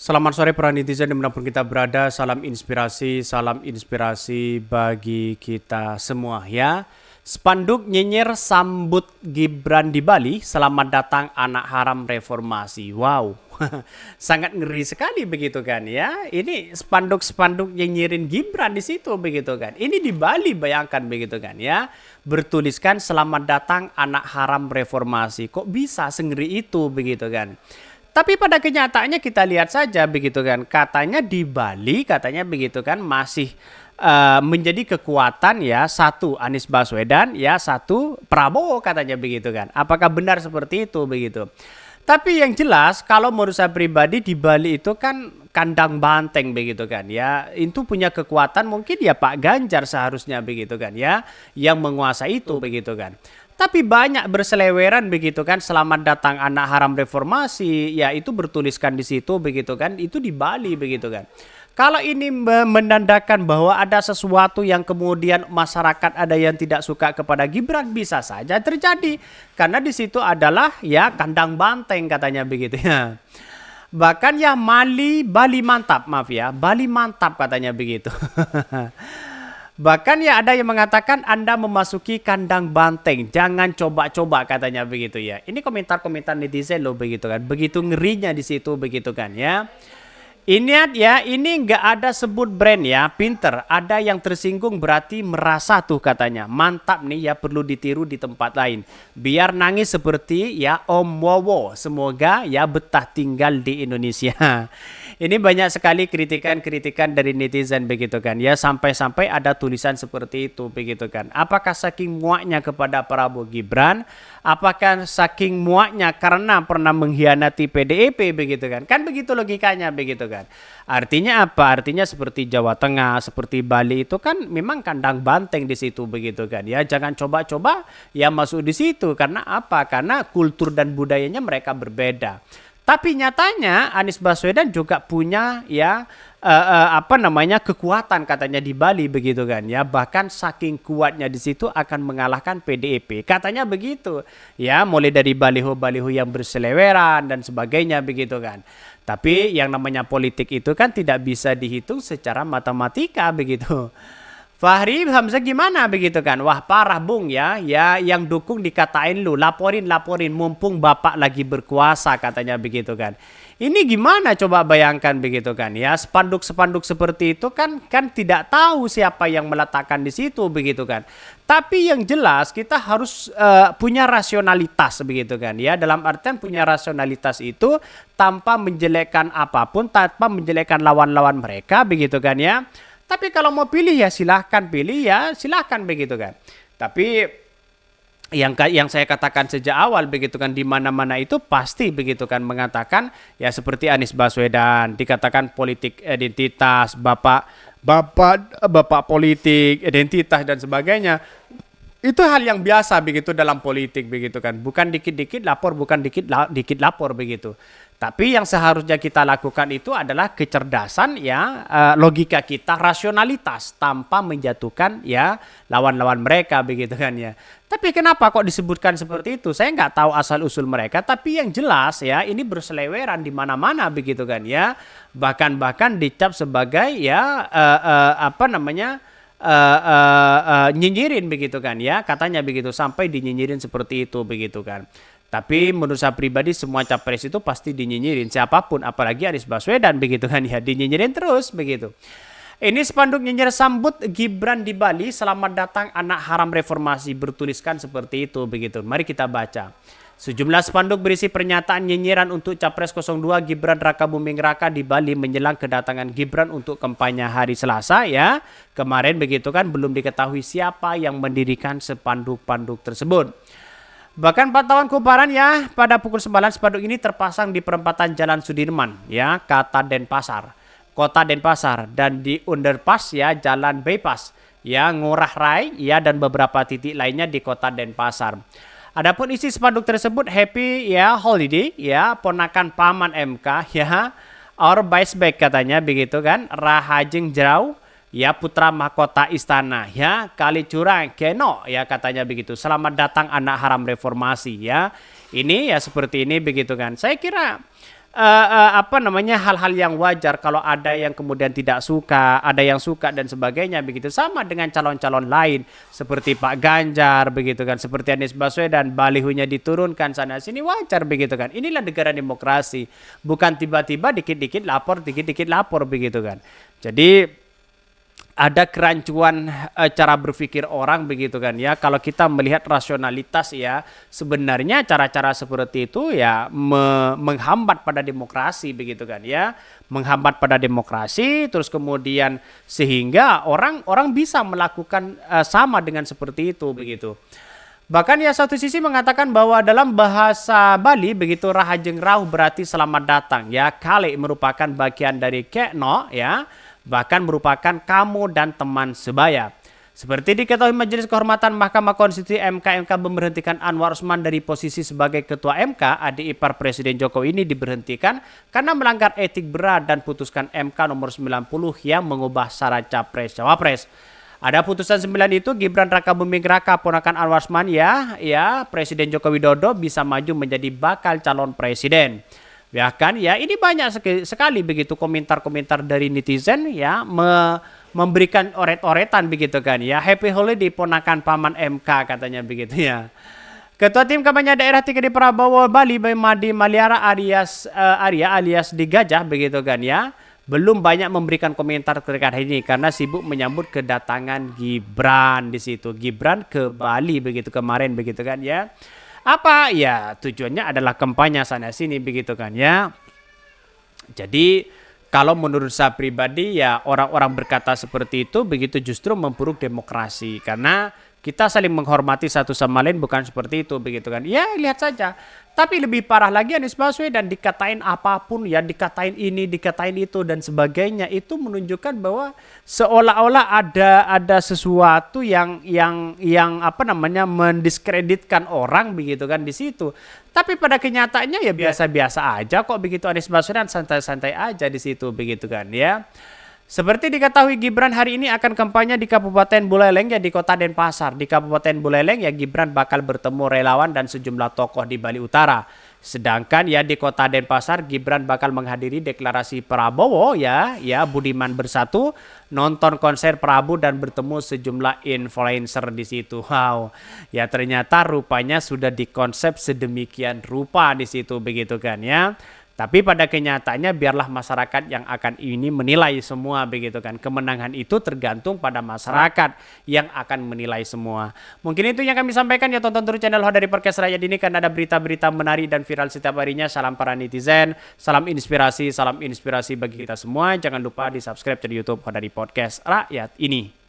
Selamat sore para netizen dimanapun kita berada, salam inspirasi bagi kita semua ya. Spanduk nyinyir sambut Gibran di Bali, selamat datang anak haram reformasi. Wow, sangat ngeri sekali begitu kan ya. Ini spanduk-spanduk nyinyirin Gibran di situ begitu kan. Ini di Bali bayangkan begitu kan ya. Bertuliskan selamat datang anak haram reformasi. Kok bisa sengeri itu begitu kan. Tapi pada kenyataannya kita lihat saja begitu kan. Katanya di Bali katanya begitu kan masih menjadi kekuatan ya satu Anies Baswedan ya satu Prabowo katanya begitu kan. Apakah benar seperti itu begitu? Tapi yang jelas kalau menurut saya pribadi di Bali itu kan kandang banteng begitu kan ya. Itu punya kekuatan mungkin ya Pak Ganjar seharusnya begitu kan ya yang menguasai itu begitu kan. Tapi banyak berseleweran begitu kan, selamat datang anak haram reformasi, ya itu bertuliskan di situ begitu kan, itu di Bali begitu kan. Kalau ini menandakan bahwa ada sesuatu yang kemudian masyarakat ada yang tidak suka kepada Gibran, bisa saja terjadi. Karena di situ adalah ya kandang banteng katanya begitu ya. Bahkan ya Bali mantap, maaf ya, Bali mantap katanya begitu. Bahkan ya ada yang mengatakan Anda memasuki kandang banteng, jangan coba-coba katanya begitu ya. Ini komentar-komentar netizen loh begitu kan. Begitu ngerinya di situ begitu kan ya. Ini ya, ini nggak ada sebut brand ya, pinter. Ada yang tersinggung berarti merasa tuh katanya. Mantap nih ya, perlu ditiru di tempat lain. Biar nangis seperti ya Om Wowo. Semoga ya betah tinggal di Indonesia. Ini banyak sekali kritikan-kritikan dari netizen begitu kan ya. Sampai-sampai ada tulisan seperti itu begitu kan. Apakah saking muaknya kepada Prabowo Gibran? Apakah saking muaknya karena pernah mengkhianati PDIP begitu kan? Kan begitu logikanya begitu kan. Artinya apa? Artinya seperti Jawa Tengah, seperti Bali itu kan memang kandang banteng di situ begitu kan ya. Jangan coba-coba ya masuk di situ karena apa? Karena kultur dan budayanya mereka berbeda. Tapi nyatanya Anies Baswedan juga punya ya apa namanya kekuatan katanya di Bali begitu kan ya, bahkan saking kuatnya di situ akan mengalahkan PDIP katanya begitu ya, mulai dari baliho-baliho yang berseleweran dan sebagainya begitu kan. Tapi yang namanya politik itu kan tidak bisa dihitung secara matematika begitu. Fahri Hamzah gimana begitu kan? Wah parah bung ya, ya yang dukung dikatain lu, laporin mumpung bapak lagi berkuasa katanya begitu kan. Ini gimana coba bayangkan begitu kan ya, spanduk-spanduk seperti itu kan tidak tahu siapa yang meletakkan di situ begitu kan. Tapi yang jelas kita harus punya rasionalitas begitu kan ya, dalam artian punya rasionalitas itu tanpa menjelekkan apapun, tanpa menjelekkan lawan-lawan mereka begitu kan ya. Tapi kalau mau pilih ya silahkan pilih ya silahkan begitu kan. Tapi yang saya katakan sejak awal begitu kan, di mana-mana itu pasti begitu kan mengatakan ya seperti Anies Baswedan dikatakan politik identitas, bapak politik identitas dan sebagainya. Itu hal yang biasa begitu dalam politik begitu kan. Bukan dikit-dikit lapor, bukan dikit lapor begitu. Tapi yang seharusnya kita lakukan itu adalah kecerdasan ya, logika kita, rasionalitas tanpa menjatuhkan ya lawan-lawan mereka begitu kan ya. Tapi kenapa kok disebutkan seperti itu? Saya nggak tahu asal usul mereka. Tapi yang jelas ya ini berseleweran di mana-mana begitu kan ya. Bahkan dicap sebagai ya apa namanya nyinyirin begitu kan ya. Katanya begitu sampai dinyinyirin seperti itu begitu kan. Tapi menurut saya pribadi semua capres itu pasti dinyinyirin siapapun, apalagi Anies Baswedan begitu kan ya, dinyinyirin terus begitu. Ini spanduk nyinyir sambut Gibran di Bali, selamat datang anak haram reformasi, bertuliskan seperti itu begitu. Mari kita baca. Sejumlah spanduk berisi pernyataan nyinyiran untuk Capres 02 Gibran Rakabuming Raka di Bali menjelang kedatangan Gibran untuk kampanye hari Selasa ya. Kemarin begitu kan, belum diketahui siapa yang mendirikan spanduk-spanduk tersebut. Bahkan pantauan kumparan ya, pada pukul 9 spanduk ini terpasang di perempatan Jalan Sudirman ya, Kota Denpasar dan di underpass ya Jalan Bypass ya, Ngurah Rai ya, dan beberapa titik lainnya di Kota Denpasar. Adapun isi spanduk tersebut happy ya holiday ya, ponakan paman MK ya, our vice back katanya begitu kan, Rahajeng Jerau ya, putra mahkota istana ya, kali curang keno ya katanya begitu. Selamat datang anak haram reformasi ya. Ini ya seperti ini begitu kan. Saya kira hal-hal yang wajar kalau ada yang kemudian tidak suka, ada yang suka dan sebagainya begitu. Sama dengan calon-calon lain seperti Pak Ganjar begitu kan, seperti Anies Baswedan, balihonya diturunkan sana sini, wajar begitu kan. Inilah negara demokrasi, bukan tiba-tiba dikit-dikit lapor begitu kan. Jadi ada kerancuan cara berpikir orang begitu kan ya. Kalau kita melihat rasionalitas ya, sebenarnya cara-cara seperti itu ya menghambat pada demokrasi begitu kan ya. Menghambat pada demokrasi, terus kemudian sehingga orang bisa melakukan sama dengan seperti itu begitu. Bahkan ya satu sisi mengatakan bahwa dalam bahasa Bali begitu rahajeng rauh berarti selamat datang ya. Kale merupakan bagian dari kekno ya, bahkan merupakan kamu dan teman sebaya. Seperti diketahui Majelis Kehormatan Mahkamah Konstitusi MK memberhentikan Anwar Usman dari posisi sebagai Ketua MK, adik ipar Presiden Jokowi ini diberhentikan karena melanggar etik berat dan putuskan MK nomor 90 yang mengubah syarat Capres-Cawapres. Ada putusan 9 itu Gibran Rakabuming Raka ponakan Anwar Usman ya Presiden Joko Widodo bisa maju menjadi bakal calon presiden. Ya kan ya, ini banyak sekali begitu komentar-komentar dari netizen ya memberikan oret-oretan begitu kan ya. Happy holiday ponakan paman MK katanya begitu ya. Ketua Tim Kampanye Daerah 3 di Prabowo Bali Madi Maliara Arya alias di Gajah begitu kan ya. Belum banyak memberikan komentar terkait ini karena sibuk menyambut kedatangan Gibran di situ. Gibran ke Bali begitu kemarin begitu kan ya. Apa ya tujuannya adalah kampanye sana sini begitu kan ya. Jadi kalau menurut saya pribadi ya orang-orang berkata seperti itu begitu justru memburuk demokrasi karena kita saling menghormati satu sama lain bukan seperti itu begitu kan. Ya lihat saja. Tapi lebih parah lagi Anies Baswedan dikatain apapun ya, dikatain ini, dikatain itu dan sebagainya, itu menunjukkan bahwa seolah-olah ada sesuatu yang mendiskreditkan orang begitu kan di situ. Tapi pada kenyataannya ya biasa-biasa aja kok begitu. Anies Baswedan santai-santai aja di situ begitu kan ya. Seperti diketahui Gibran hari ini akan kampanye di Kabupaten Buleleng ya di Kota Denpasar. Di Kabupaten Buleleng ya Gibran bakal bertemu relawan dan sejumlah tokoh di Bali Utara. Sedangkan ya di Kota Denpasar Gibran bakal menghadiri deklarasi Prabowo ya Budiman Bersatu, nonton konser Prabu dan bertemu sejumlah influencer di situ. Wow. Ya ternyata rupanya sudah dikonsep sedemikian rupa di situ begitu kan ya. Tapi pada kenyataannya biarlah masyarakat yang akan ini menilai semua begitu kan. Kemenangan itu tergantung pada masyarakat yang akan menilai semua. Mungkin itu yang kami sampaikan ya, tonton terus channel Hodari Podcast Rakyat ini karena ada berita-berita menarik dan viral setiap harinya. Salam para netizen, salam inspirasi bagi kita semua. Jangan lupa di subscribe channel YouTube Hodari Podcast Rakyat ini.